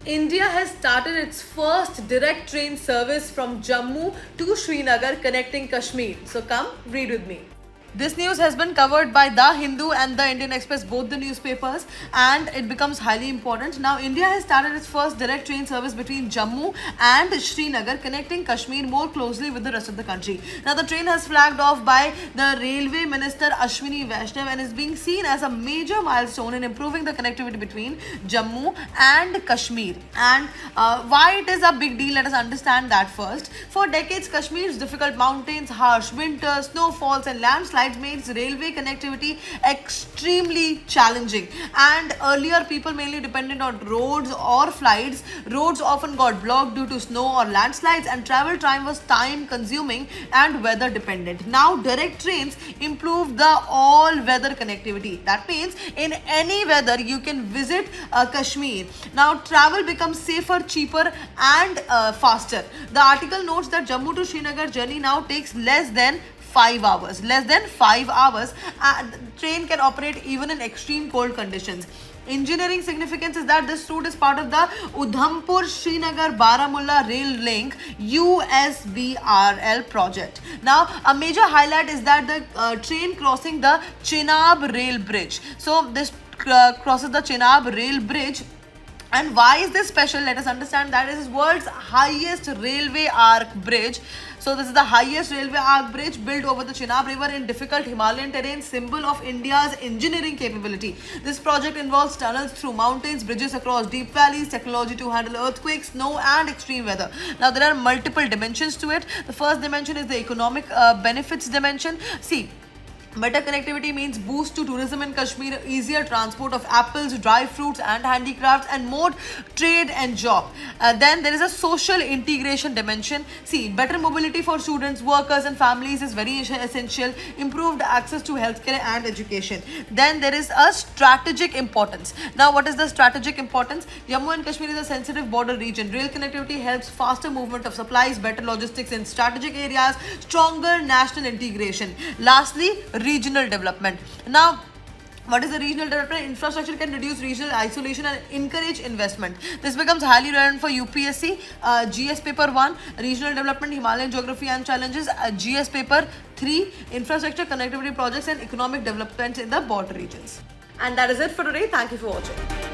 India has started its first direct train service from Jammu to Srinagar connecting Kashmir. So come read with me. This news has been covered by The Hindu and The Indian Express, both the newspapers, and it becomes highly important. Now, India has started its first direct train service between Jammu and Srinagar, connecting Kashmir more closely with the rest of the country. Now, the train has flagged off by the Railway Minister Ashwini Vaishnav and is being seen as a major milestone in improving the connectivity between Jammu and Kashmir. And why it is a big deal, let us understand that first. For decades, Kashmir's difficult mountains, harsh winters, snowfalls, and landslides made railway connectivity extremely challenging. And earlier, people mainly depended on roads or flights. Roads often got blocked due to snow or landslides, and travel time was time consuming and weather dependent. Now, direct trains improved the all weather connectivity. That means in any weather, you can visit Kashmir. Now, travel becomes safer, cheaper, and faster. The article notes that Jammu to Srinagar journey now takes less than 5 hours. Less than 5 hours. The train can operate even in extreme cold conditions. Engineering significance is that this route is part of the Udhampur Srinagar Baramulla Rail Link USBRL project. Now, a major highlight is that the train crossing the Chenab Rail Bridge. So, this crosses the Chenab Rail Bridge. And why is this special? Let us understand that it is world's highest railway arc bridge. So this is the highest railway arc bridge built over the Chenab River in difficult Himalayan terrain, symbol of India's engineering capability. This project involves tunnels through mountains, bridges across deep valleys, technology to handle earthquakes, snow and extreme weather. Now there are multiple dimensions to it. The first dimension is the economic benefits dimension. See, better connectivity means boost to tourism in Kashmir, easier transport of apples, dry fruits and handicrafts, and more trade and job. Then there is a social integration dimension. See, better mobility for students, workers and families is very essential. Improved access to healthcare and education. Then there is a strategic importance. Now, what is the strategic importance? Jammu and Kashmir is a sensitive border region. Rail connectivity helps faster movement of supplies, better logistics in strategic areas, stronger national integration. Lastly, regional development. Now, what is the regional development? Infrastructure can reduce regional isolation and encourage investment. This becomes highly relevant for UPSC, GS paper 1, regional development, Himalayan geography and challenges, GS paper 3, infrastructure, connectivity projects and economic development in the border regions. And that is it for today. Thank you for watching.